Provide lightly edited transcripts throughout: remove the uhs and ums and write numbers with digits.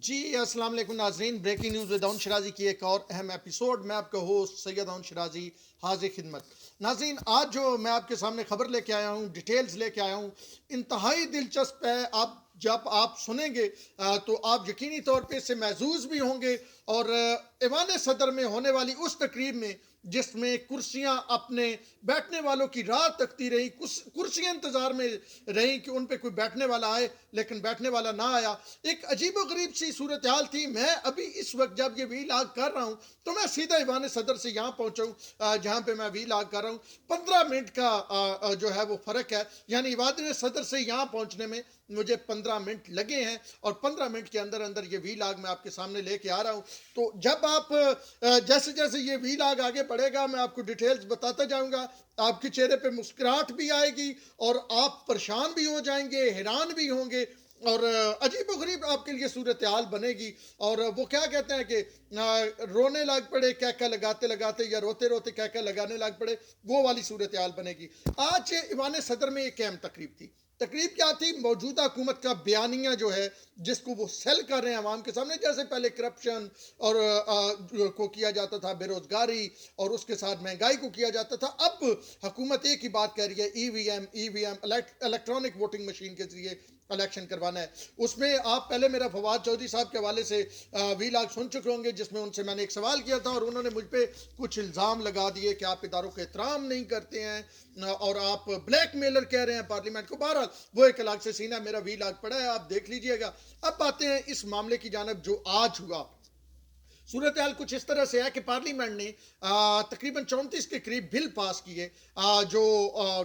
جی السلام علیکم ناظرین، بریکنگ نیوز ود اون شرازی کی ایک اور اہم ایپیسوڈ میں آپ کا ہوسٹ سید اون شرازی حاضر خدمت. ناظرین، آج جو میں آپ کے سامنے خبر لے کے آیا ہوں، ڈیٹیلز لے کے آیا ہوں، انتہائی دلچسپ ہے. آپ جب آپ سنیں گے تو آپ یقینی طور پہ اس سے محظوظ بھی ہوں گے. اور ایوان صدر میں ہونے والی اس تقریب میں جس میں کرسیاں اپنے بیٹھنے والوں کی راہ تکتی رہیں، کرسیاں انتظار میں رہیں کہ ان پہ کوئی بیٹھنے والا آئے، لیکن بیٹھنے والا نہ آیا. ایک عجیب و غریب سی صورتحال تھی. میں ابھی اس وقت جب یہ وی لاگ کر رہا ہوں تو میں سیدھا ایوان صدر سے یہاں پہنچا ہوں جہاں پہ میں وی لاگ کر رہا ہوں. 15 منٹ کا جو ہے وہ فرق ہے، یعنی ایوان صدر سے یہاں پہنچنے میں مجھے 15 منٹ لگے ہیں، اور 15 منٹ کے اندر اندر یہ وی لاگ میں آپ کے سامنے لے کے آ رہا ہوں. تو جب آپ جیسے جیسے یہ وی لاگ آگے بڑھے گا میں آپ کو ڈیٹیلز بتاتا جاؤں گا. آپ کے چہرے پہ مسکراہٹ بھی آئے گی اور آپ پریشان بھی ہو جائیں گے، حیران بھی ہوں گے، اور عجیب و غریب آپ کے لیے صورتحال بنے گی. اور وہ کیا کہتے ہیں کہ رونے لگ پڑے کہکہ لگاتے لگاتے، یا روتے روتے کہکہ لگانے لگ پڑے، وہ والی صورتحال بنے گی. آج ایوان صدر میں ایک اہم تقریب تھی. تقریب کیا تھی؟ موجودہ حکومت کا بیانیہ جو ہے جس کو وہ سیل کر رہے ہیں عوام کے سامنے. جیسے پہلے کرپشن اور کو کیا جاتا تھا، بے روزگاری اور اس کے ساتھ مہنگائی کو کیا جاتا تھا، اب حکومت ایک ہی بات کہہ رہی ہے: ای وی ایم الیکٹرانک ووٹنگ مشین کے ذریعے الیکشن کروانا ہے. اس میں آپ پہلے میرا فواد چودھری صاحب کے حوالے سے وی لاگ سن چکے ہوں گے، جس میں ان سے میں نے ایک سوال کیا تھا اور انہوں نے مجھ پہ کچھ الزام لگا دیے کہ آپ اداروں کا احترام نہیں کرتے ہیں اور آپ بلیک میلر کہہ رہے ہیں پارلیمنٹ کو. بہرحال وہ ایک الگ سے سینہ، میرا وی لاگ پڑا ہے، آپ دیکھ لیجئے گا. اب آتے ہیں اس معاملے کی جانب جو آج ہوا. صورتحال کچھ اس طرح سے ہے کہ پارلیمنٹ نے تقریباً 34 کے قریب بل پاس کیے جو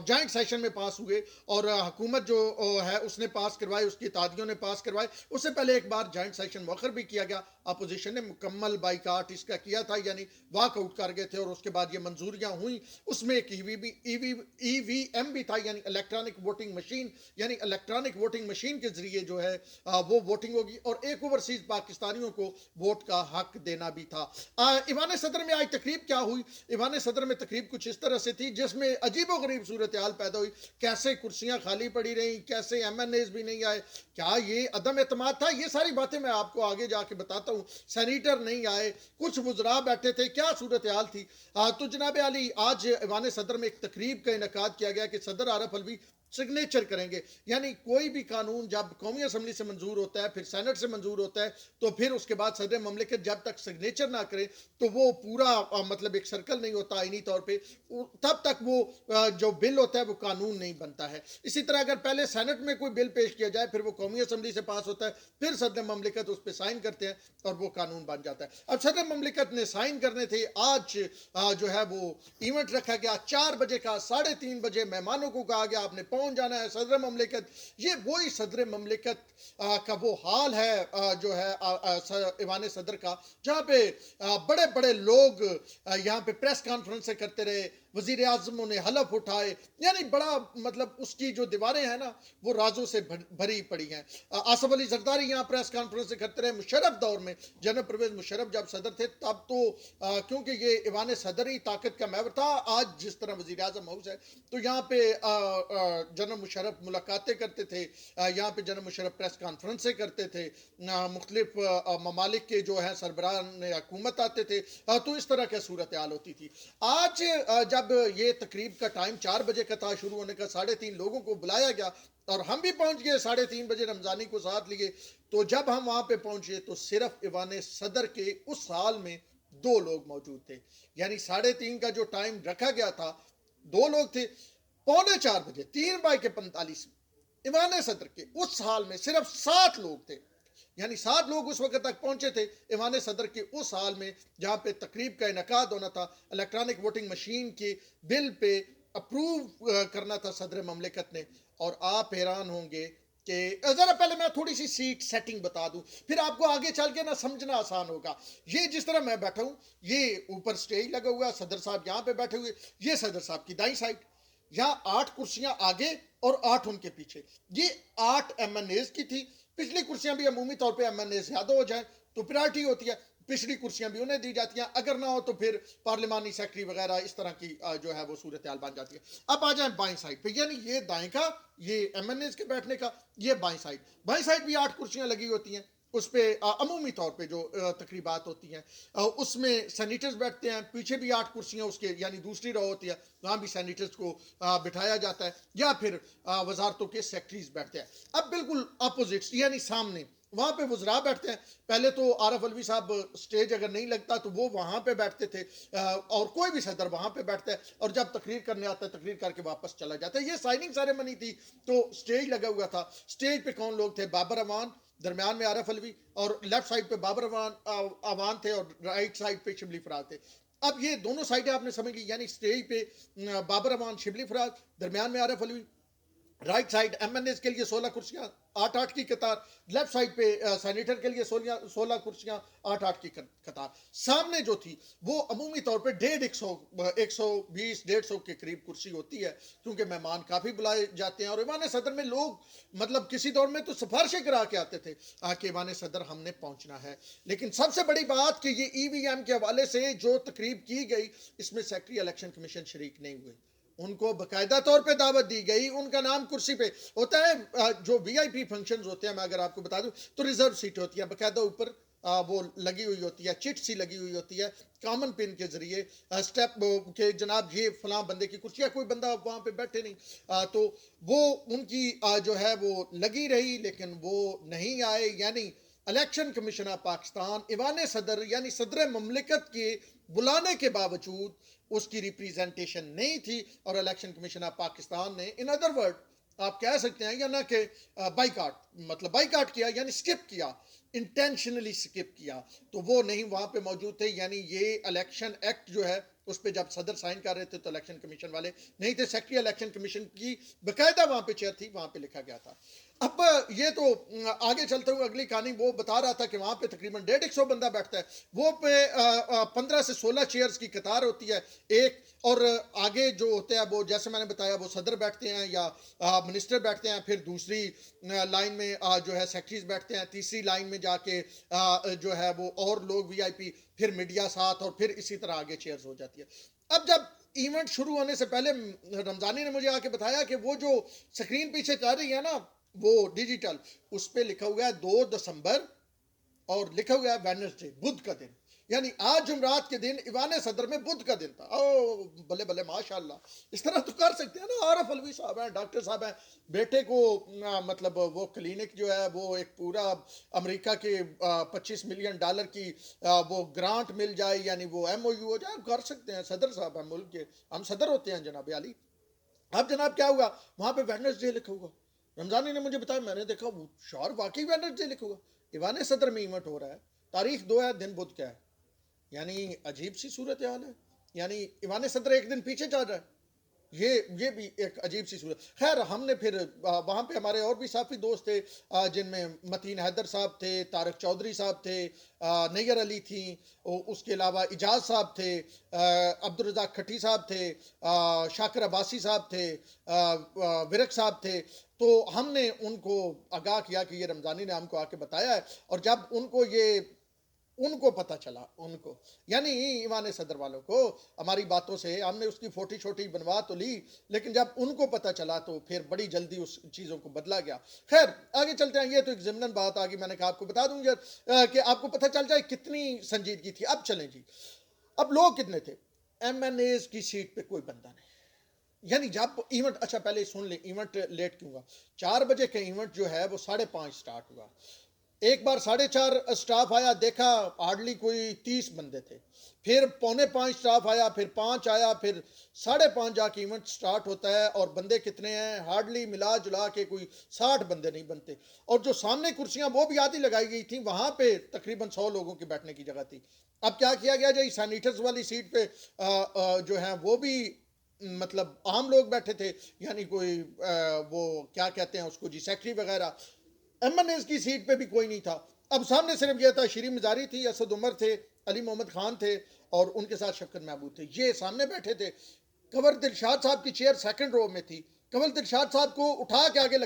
جوائنٹ سیشن میں پاس ہوئے، اور حکومت جو ہے اس نے پاس کروائے، اس کی اتحادیوں نے پاس کروائے. اس سے پہلے ایک بار جوائنٹ سیشن مؤخر بھی کیا گیا. اپوزیشن نے مکمل بائیکاٹ اس کا کیا تھا، یعنی واک آؤٹ کر گئے تھے، اور اس کے بعد یہ منظوریاں ہوئیں. اس میں ایک ای وی ایم بھی تھا، یعنی الیکٹرانک ووٹنگ مشین، یعنی الیکٹرانک ووٹنگ مشین کے ذریعے جو ہے وہ ووٹنگ ہوگی، اور ایک اوورسیز پاکستانیوں کو ووٹ کا حق دینا بھی تھا. ایوان صدر میں آج تقریب کیا ہوئی؟ ایوان صدر میں تقریب کچھ اس طرح سے تھی جس میں عجیب و غریب صورتحال پیدا ہوئی. کیسے کرسیاں خالی پڑی رہیں، کیسے ایم این ایز بھی نہیں آئے. کیا یہ عدم اعتماد تھا؟ یہ ساری باتیں میں آپ کو آگے جا کے بتاتا ہوں. سینیٹر نہیں آئے، کچھ وزراء بیٹھے تھے، کیا صورتحال تھی. تو جناب علی، آج ایوان صدر میں ایک تقریب کا انعقاد کیا گیا کہ صدر عارف الوی سگنیچر کریں گے. یعنی کوئی بھی قانون جب قومی اسمبلی سے منظور ہوتا ہے، پھر سینٹ سے منظور ہوتا ہے، تو پھر اس کے بعد صدر مملکت جب تک سگنیچر نہ کرے تو وہ پورا مطلب ایک سرکل نہیں ہوتا آئینی طور پہ، تب تک وہ جو بل ہوتا ہے وہ قانون نہیں بنتا ہے. اسی طرح اگر پہلے سینٹ میں کوئی بل پیش کیا جائے، پھر وہ قومی اسمبلی سے پاس ہوتا ہے، پھر صدر مملکت اس پہ سائن کرتے ہیں اور وہ قانون بن جاتا ہے. اب صدر مملکت نے سائن کرنے تھے. آج جو ہے وہ ایونٹ رکھا گیا 4 بجے کا. 3:30 بجے مہمانوں کو کہا گیا آپ نے پہنچ جانا ہے صدر مملکت. یہ وہی صدر مملکت کا وہ حال ہے جو ہے ایوان صدر کا، جہاں پہ بڑے بڑے لوگ یہاں پہ پریس کانفرنسیں کرتے رہے، وزیر اعظموں نے حلف اٹھائے. یعنی بڑا مطلب اس کی جو دیواریں ہیں نا وہ رازوں سے بھری پڑی ہیں. آصف علی زرداری یہاں پریس کانفرنسیں کرتے رہے. مشرف دور میں، جنرل پرویز مشرف جب صدر تھے تب تو کیونکہ یہ ایوان صدر ہی طاقت کا محور تھا. آج جس طرح وزیر اعظم ہاؤس ہے تو یہاں پہ جنرل مشرف ملاقاتیں کرتے تھے، یہاں پہ جنرل مشرف پریس کانفرنسیں کرتے تھے، مختلف ممالک کے جو ہیں سربراہان حکومت آتے تھے. تو اس طرح کی صورتحال ہوتی تھی. آج جب یہ تقریب کا ٹائم 4 بجے کا تھا شروع ہونے کا، 3:30 لوگوں کو بلایا گیا اور ہم بھی پہنچ گئے 3:30 بجے رمضانی کو ساتھ لیے. تو جب ہم وہاں پہ پہنچے تو صرف ایوان صدر کے اس حال میں 2 لوگ موجود تھے. یعنی 3:30 کا جو ٹائم رکھا گیا تھا 2 لوگ تھے. 3:45 بجے 3:45 ایوان صدر کے اس حال میں صرف 7 لوگ تھے. یعنی 7 لوگ اس وقت تک پہنچے تھے ایوان صدر کے اس حال میں جہاں پہ تقریب کا انعقاد ہونا تھا. الیکٹرانک ووٹنگ مشین کے بل پہ اپروو کرنا تھا صدر مملکت نے. اور آپ حیران ہوں گے کہ ذرا پہلے میں تھوڑی سی سیٹ سیٹنگ بتا دوں، پھر آپ کو آگے چل کے نہ سمجھنا آسان ہوگا. یہ جس طرح میں بیٹھا ہوں، یہ اوپر سٹیج لگا ہوا ہے، صدر صاحب یہاں پہ بیٹھے ہوئے، یہ صدر صاحب کی دائیں سائڈ، یہاں 8 کرسیاں آگے اور 8 ان کے پیچھے. یہ 8 ایم این ایز کی تھی. پچھلی کرسیاں بھی عمومی طور پہ ایم این اے زیادہ ہو جائیں تو پرائرٹی ہوتی ہے، پچھلی کرسیاں بھی انہیں دی جاتی ہیں، اگر نہ ہو تو پھر پارلیمانی سیکرٹری وغیرہ اس طرح کی جو ہے وہ صورتحال بن جاتی ہے. اب آ جائیں بائیں سائڈ پہ، یعنی یہ دائیں کا، یہ ایم این ایز کے بیٹھنے کا، یہ بائیں سائڈ بھی 8 کرسیاں لگی ہوتی ہیں. اس پہ عمومی طور پہ جو تقریبات ہوتی ہیں اس میں سینیٹرز بیٹھتے ہیں، پیچھے بھی 8 کرسیاں اس کے یعنی دوسری رو ہوتی ہے، وہاں بھی سینیٹرز کو بٹھایا جاتا ہے، یا پھر وزارتوں کے سیکٹریز بیٹھتے ہیں۔ اب بالکل اپوزٹ یعنی سامنے وہاں پہ وزراء بیٹھتے ہیں۔ پہلے تو عارف علوی صاحب سٹیج اگر نہیں لگتا تو وہ وہاں پہ بیٹھتے تھے، اور کوئی بھی صدر وہاں پہ بیٹھتا ہے، اور جب تقریر کرنے آتا ہے تقریر کر کے واپس چلا جاتا ہے۔ یہ سائننگ سیریمنی تھی تو سٹیج لگا ہوا تھا۔ سٹیج پہ کون لوگ تھے؟ بابر امان، درمیان میں عارف علوی، اور لیفٹ سائڈ پہ بابر امان تھے، اور رائٹ سائڈ پہ شبلی فراز تھے۔ اب یہ دونوں سائڈیں آپ نے سمجھ لی، یعنی سٹیج پہ بابر امان، شبلی فراز، درمیان میں Arif Alvi, right side M N As کے لیے 16 کرسیاں، 8 کی قطار، لیفٹ سائڈ پہ سینیٹر کے لیے 16 کرسیاں، 8 کی قطار۔ سامنے جو تھی وہ عمومی طور پہ 120 150 کے قریب کرسی ہوتی ہے، کیونکہ مہمان کافی بلائے جاتے ہیں، اور ایوان صدر میں لوگ مطلب کسی دور میں تو سفارشیں کرا کے آتے تھے کہ ایوان صدر ہم نے پہنچنا ہے۔ لیکن سب سے بڑی بات کہ یہ ای وی ایم کے حوالے سے جو تقریب کی گئی، اس میں سیکٹری الیکشن کمیشن شریک نہیں ہوئے۔ ان کو باقاعدہ طور پہ دعوت دی گئی، ان کا نام کرسی پہ ہوتا ہے۔ جو وی آئی پی فنکشنز ہوتے ہیں، میں اگر آپ کو بتا دوں تو ریزرو سیٹ ہوتی ہے، باقاعدہ اوپر وہ لگی ہوئی ہوتی ہے، چٹ سی لگی ہوئی ہوتی ہے کامن پن کے ذریعے، سٹیپ کہ جناب یہ فلاں بندے کی کرسی ہے، کوئی بندہ وہاں پہ بیٹھے نہیں، تو وہ ان کی جو ہے وہ لگی رہی، لیکن وہ نہیں آئے۔ یعنی الیکشن کمیشن آف پاکستان ایوان صدر یعنی صدر مملکت کے بلانے کے باوجود اس کی ریپریزنٹیشن نہیں تھی، اور الیکشن کمیشن آف پاکستان نے ان ادر ورڈ آپ کہہ سکتے ہیں یا نہ کہ بائیکاٹ، مطلب بائیکاٹ کیا یعنی سکپ کیا، انٹینشنلی سکپ کیا، تو وہ نہیں وہاں پہ موجود تھے۔ یعنی یہ الیکشن ایکٹ جو ہے اس پہ جب صدر سائن کر رہے تھے تو الیکشن کمیشن والے نہیں تھے، سیکٹری الیکشن کمیشن کی باقاعدہ وہاں پہ چیئر تھی، وہاں پہ لکھا گیا تھا۔ اب یہ تو آگے چلتے ہوئے اگلی کہانی وہ بتا رہا تھا کہ وہاں پہ تقریباً 150 بندہ بیٹھتا ہے، وہ پہ 15 سے 16 چیئرز کی قطار ہوتی ہے ایک، اور آگے جو ہوتے ہیں وہ جیسے میں نے بتایا وہ صدر بیٹھتے ہیں یا منسٹر بیٹھتے ہیں، پھر دوسری لائن میں جو ہے سیکٹریز بیٹھتے ہیں، تیسری لائن میں جا کے جو ہے وہ اور لوگ وی آئی پی، پھر میڈیا ساتھ، اور پھر اسی طرح آگے چیئرز ہو جاتی ہے۔ اب جب ایونٹ شروع ہونے سے پہلے رمضانی نے مجھے آ کے بتایا کہ وہ جو سکرین پیچھے چل رہی ہے نا وہ ڈیجیٹل، اس پہ لکھا ہوا ہے 2 دسمبر، اور لکھا ہوا ہے وینسڈے، بدھ کا دن، یعنی آج جمعرات کے دن ایوان صدر میں بدھ کا دن تھا۔ او بلے بلے ماشاءاللہ، اس طرح تو کر سکتے ہیں نا۔ عارف علوی صاحب ہیں، ڈاکٹر صاحب ہیں، بیٹے کو مطلب وہ کلینک جو ہے وہ ایک پورا امریکہ کے $25 ملین کی وہ گرانٹ مل جائے، یعنی وہ ایم او یو ہو جائے، کر سکتے ہیں۔ صدر صاحب ہیں ملک کے، ہم صدر ہوتے ہیں جناب علی۔ اب جناب کیا ہوا، وہاں پہ ویڈنسڈے لکھا ہوا، رمضانی نے مجھے بتایا، میں نے دیکھا وہ شعر واقعی ویڈنسڈے لکھا ہوا، ایوان صدر میں ایونٹ ہو رہا ہے، تاریخ 2 ہے، دن بدھ کیا ہے، یعنی عجیب سی صورتحال ہے۔ یعنی ایوان صدر ایک دن پیچھے چل رہا ہے، یہ بھی ایک عجیب سی صورت۔ خیر ہم نے پھر وہاں پہ ہمارے اور بھی ساتھی دوست تھے، جن میں متین حیدر صاحب تھے، طارق چودھری صاحب تھے، نیگر علی تھیں، اس کے علاوہ اجاز صاحب تھے، عبدالرزاق کھٹی صاحب تھے، شاکر عباسی صاحب تھے، ورک صاحب تھے۔ تو ہم نے ان کو آگاہ کیا کہ یہ رمضانی نے ہم کو آ کے بتایا ہے، اور جب ان کو پتہ چلا، ان کو یعنی ایوان صدر والوں کو ہماری باتوں سے، ہم نے اس کی فوٹی چھوٹی بنوا تو لی، لیکن جب ان کو پتہ چلا تو پھر بڑی جلدی اس چیزوں کو بدلا گیا۔ خیر آگے چلتے ہیں، یہ تو ایک ضمناً بات آگی، میں نے کہا آپ کو بتا دوں گا کہ آپ کو پتہ چل جائے کتنی سنجیدگی تھی۔ اب چلیں جی، اب لوگ کتنے تھے؟ ایم این ایز کی سیٹ پہ کوئی بندہ نہیں، یعنی جب ایونٹ، اچھا پہلے سن لیں ایونٹ لیٹ کیوں ہوا۔ 4 بجے کا ایونٹ جو ہے وہ 5:30 سٹارٹ ہوا، ایک بار 4:30 سٹاف آیا، دیکھا ہارڈلی کوئی 30 بندے تھے، پھر 4:45 سٹاف آیا، پھر 5 آیا، پھر 5:30 جا کے ایونٹ سٹارٹ ہوتا ہے، اور بندے کتنے ہیں؟ ہارڈلی ملا جلا کے کوئی 60 بندے نہیں بنتے، اور جو سامنے کرسیاں وہ بھی آدھی لگائی گئی تھیں، وہاں پہ تقریباً 100 لوگوں کے بیٹھنے کی جگہ تھی۔ اب کیا کیا گیا جی، سینیٹرز والی سیٹ پہ جو ہیں وہ بھی مطلب عام لوگ بیٹھے تھے، یعنی کوئی وہ کیا کہتے ہیں اس کو جی، سیکٹری وغیرہ۔ ایم این ایز کی سیٹ پہ بھی کوئی نہیں تھا۔ اب سامنے صرف یہ تھا، شیریں مزاری تھی، اسد عمر تھے، علی محمد خان تھے، اور ان کے ساتھ شفقت محمود تھے، یہ سامنے بیٹھے تھے۔ کنور دلشاد صاحب کی چیئر سیکنڈ رو میں تھی، کنور دلشاد صاحب کو اٹھا کے آگے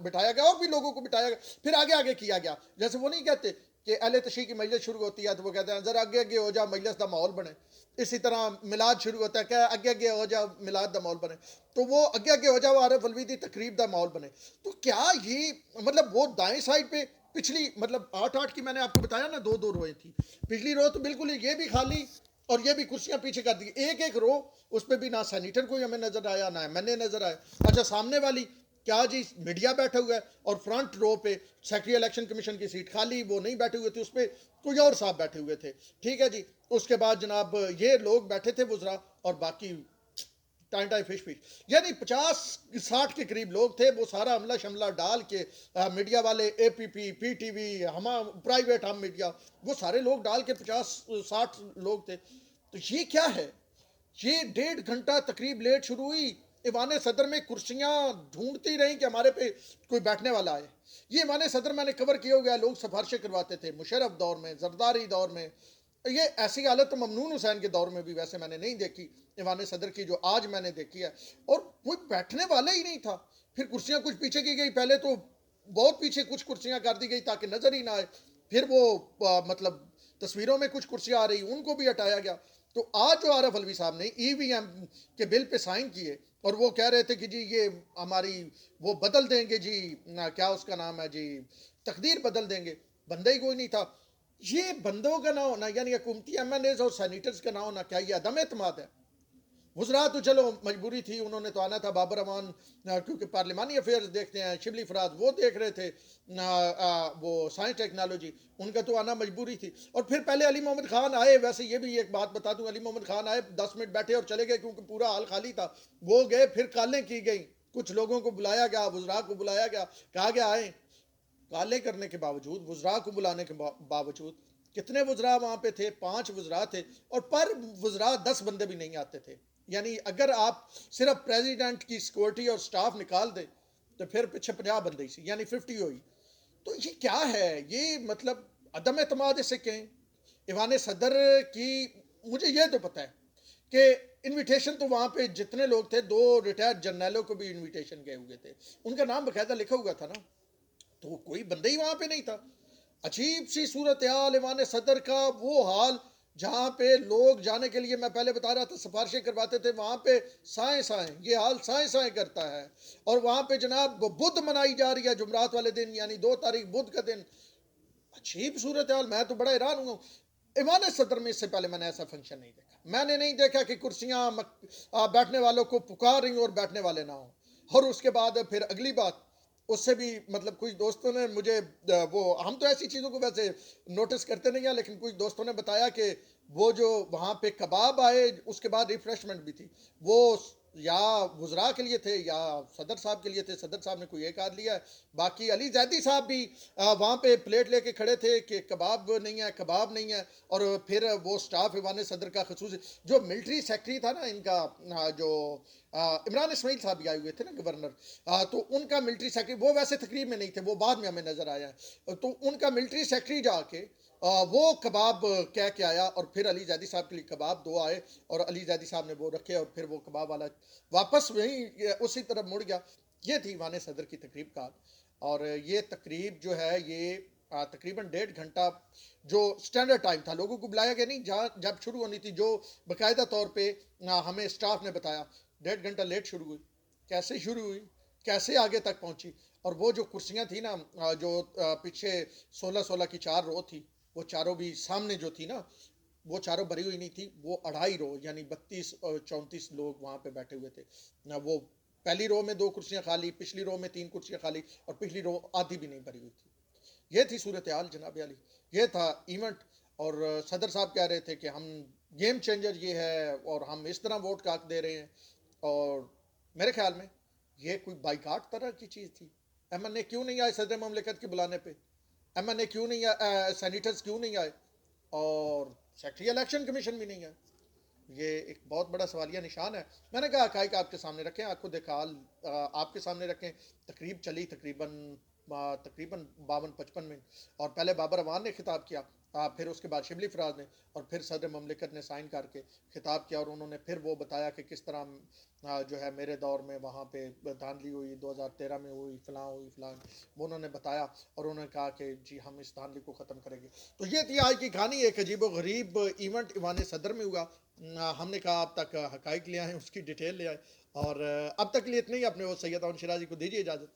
بٹھایا گیا، اور بھی لوگوں کو بٹھایا گیا، پھر آگے آگے کیا گیا۔ جیسے وہ نہیں کہتے کہ اہل تشیع کی مجلس شروع ہوتی ہے تو وہ کہتے ہیں ذرا آگے آگے ہو جا مجلس دا ماحول بنے، اسی طرح میلاد شروع ہوتا ہے کہ آگے آگے ہو جا میلاد دا ماحول بنے، تو وہ آگے آگے ہو جاؤ عارف علوی دی تقریب دا ماحول بنے۔ تو کیا یہ مطلب وہ دائیں سائڈ پہ پچھلی مطلب 8 کی میں نے آپ کو بتایا نا 2 روئیں تھی. پچھلی رو تو بالکل ہی یہ بھی خالی اور یہ بھی کرسیاں پیچھے کر دی. ایک رو اس پہ بھی نہ سینیٹر کوئی ہمیں نظر آیا نہ ایم این اے نظر آیا. اچھا سامنے والی کیا جی میڈیا بیٹھا ہوا ہے اور فرنٹ رو پہ سیکرٹری الیکشن کمیشن کی سیٹ خالی, وہ نہیں بیٹھے ہوئے تھے, اس پہ کوئی اور صاحب بیٹھے ہوئے تھے. ٹھیک ہے جی. اس کے بعد جناب یہ لوگ بیٹھے تھے وزراء اور باقی ٹائم فش یعنی 50-60 کے قریب لوگ تھے. وہ سارا عملہ شملہ ڈال کے میڈیا والے اے پی پی پی ٹی وی پرائیویٹ ہم میڈیا وہ سارے لوگ ڈال کے 50-60 لوگ تھے. تو یہ کیا ہے؟ یہ 1.5 گھنٹہ تقریب لیٹ شروع ہوئی. ایوان صدر میں کرسیاں ڈھونڈتی رہیں کہ ہمارے پہ کوئی بیٹھنے والا آئے. یہ ایوان صدر میں نے کور کیا ہو گیا, لوگ سفارشیں کرواتے تھے مشرف دور میں, زرداری دور میں. یہ ایسی حالت تو ممنون حسین کے دور میں بھی ویسے میں نے نہیں دیکھی ایوان صدر کی جو آج میں نے دیکھی ہے. اور کوئی بیٹھنے والا ہی نہیں تھا. پھر کرسیاں کچھ پیچھے کی گئی, پہلے تو بہت پیچھے کچھ کرسیاں کر دی گئی تاکہ نظر ہی نہ آئے. پھر وہ مطلب تصویروں میں کچھ کرسیاں آ رہی ان کو بھی ہٹایا گیا. تو آج جو عارف علوی صاحب نے ای وی ایم کے بل پہ سائن کیے اور وہ کہہ رہے تھے کہ جی یہ ہماری وہ بدل دیں گے جی, کیا اس کا نام ہے جی, تقدیر بدل دیں گے. بندہ ہی کوئی نہیں تھا. یہ بندوں کا نہ ہونا یعنی حکومتی ایم این ایز اور سینیٹرز کا نہ ہونا کیا یہ عدم اعتماد ہے؟ وزراء تو چلو مجبوری تھی, انہوں نے تو آنا تھا. بابر امان کیونکہ پارلیمانی افیئرز دیکھتے ہیں, شبلی فراز وہ دیکھ رہے تھے وہ سائنس ٹیکنالوجی, ان کا تو آنا مجبوری تھی. اور پھر پہلے علی محمد خان آئے. ویسے یہ بھی ایک بات بتا دوں, علی محمد خان آئے 10 منٹ بیٹھے اور چلے گئے کیونکہ پورا حال خالی تھا. وہ گئے, پھر کالیں کی گئیں, کچھ لوگوں کو بلایا گیا, وزراء کو بلایا گیا, کہا گیا آئیں. کالے کرنے کے باوجود, وزراء کو بلانے کے باوجود, کتنے وزراء وہاں پہ تھے؟ 5 وزراء تھے اور پر وزراء 10 بندے بھی نہیں آتے تھے. یعنی اگر آپ صرف پریزیڈنٹ کی سیکورٹی اور سٹاف نکال دیں تو پھر پیچھے 50 بندے ہی سی, یعنی 50 ہوئی. تو یہ کیا ہے؟ یہ مطلب عدم اعتماد اسے کہیں. ایوان صدر کی مجھے یہ تو پتہ ہے کہ انویٹیشن تو وہاں پہ جتنے لوگ تھے 2 ریٹائرڈ جرنیلوں کو بھی انویٹیشن گئے ہوئے تھے, ان کا نام باقاعدہ لکھا ہوا تھا نا. تو کوئی بندہ ہی وہاں پہ نہیں تھا. عجیب سی صورتحال ایوان صدر کا. وہ حال جہاں پہ لوگ جانے کے لیے میں پہلے بتا رہا تھا سفارشیں کرواتے تھے, وہاں پہ سائیں یہ حال سائیں کرتا ہے. اور وہاں پہ جناب بدھ منائی جا رہی ہے جمعرات والے دن, یعنی 2 تاریخ بدھ کا دن. عجیب صورتحال. میں تو بڑا حیران ہوں. ایوان صدر میں اس سے پہلے میں نے ایسا فنکشن نہیں دیکھا. میں نے نہیں دیکھا کہ کرسیاں بیٹھنے والوں کو پکار رہی اور بیٹھنے والے نہ ہوں. اور اس کے بعد پھر اگلی بات, اس سے بھی مطلب کچھ دوستوں نے مجھے وہ, ہم تو ایسی چیزوں کو ویسے نوٹس کرتے نہیں ہیں, لیکن کچھ دوستوں نے بتایا کہ وہ جو وہاں پہ کباب آئے اس کے بعد ریفریشمنٹ بھی تھی, وہ یا وزراء کے لیے تھے یا صدر صاحب کے لیے تھے. صدر صاحب نے کوئی ایک آدھ لیا ہے, باقی علی زیدی صاحب بھی وہاں پہ پلیٹ لے کے کھڑے تھے کہ کباب نہیں ہے. اور پھر وہ سٹاف ایوان صدر کا خصوصی جو ملٹری سیکٹری تھا نا ان کا, جو عمران اسماعیل صاحب بھی آئے ہوئے تھے نا گورنر, تو ان کا ملٹری سیکٹری وہ ویسے تقریب میں نہیں تھے, وہ بعد میں ہمیں نظر آیا ہے. تو ان کا ملٹری سیکٹری جا کے وہ کباب کہہ کے آیا اور پھر علی زیدی صاحب کے لیے کباب 2 آئے اور علی زیدی صاحب نے وہ رکھے اور پھر وہ کباب والا واپس وہیں اسی طرف مڑ گیا. یہ تھی ایوان صدر کی تقریب کا. اور یہ تقریب جو ہے یہ تقریباً 1.5 گھنٹہ جو سٹینڈرڈ ٹائم تھا, لوگوں کو بلایا گیا نہیں جب شروع ہونی تھی, جو باقاعدہ طور پہ ہمیں سٹاف نے بتایا 1.5 گھنٹہ لیٹ شروع ہوئی. کیسے شروع ہوئی, کیسے آگے تک پہنچی. اور وہ جو کرسیاں تھیں نا, جو پیچھے 16 کی 4 رو تھی, وہ چاروں بھی سامنے جو تھی نا وہ چاروں بھری ہوئی نہیں تھی. وہ 2.5 رو یعنی 32-34 لوگ وہاں پہ بیٹھے ہوئے تھے. وہ پہلی رو میں 2 کرسیاں خالی, پچھلی رو میں 3 کرسیاں خالی اور پچھلی رو آدھی بھی نہیں بھری ہوئی تھی. یہ تھی صورتحال جناب علی, یہ تھا ایونٹ. اور صدر صاحب کہہ رہے تھے کہ ہم گیم چینجر یہ ہے اور ہم اس طرح ووٹ کاٹ دے رہے ہیں. اور میرے خیال میں یہ کوئی بائیکاٹ طرح کی چیز تھی. ایم این اے کیوں نہیں آئے صدر مملکت کے بلانے پہ؟ ایم این اے کیوں نہیں آئے, سینیٹرز کیوں نہیں آئے, اور سیکرٹری الیکشن کمیشن بھی نہیں آئے؟ یہ ایک بہت بڑا سوالیہ نشان ہے. میں نے کہا حقائق آپ کے سامنے رکھیں, آنکھوں دیکھا حال آپ کے سامنے رکھیں. تقریب چلی تقریباً 52-55 منٹ, اور پہلے بابر امان نے خطاب کیا, پھر اس کے بعد شبلی فراز نے, اور پھر صدر مملکت نے سائن کر کے خطاب کیا. اور انہوں نے پھر وہ بتایا کہ کس طرح جو ہے میرے دور میں وہاں پہ دھاندلی ہوئی, 2013 میں ہوئی, فلاں وہ انہوں نے بتایا. اور انہوں نے کہا کہ جی ہم اس دھاندلی کو ختم کریں گے. تو یہ تھی آج کی کہانی, ایک عجیب و غریب ایونٹ ایوان صدر میں ہوا. ہم نے کہا اب تک حقائق لے آئیں, اس کی ڈیٹیل لے آئیں. اور اب تک لیے اتنے ہی. اپنے وہ سید اون شیرازی کو دیجیے اجازت.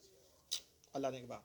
اللہ نے کے بعد.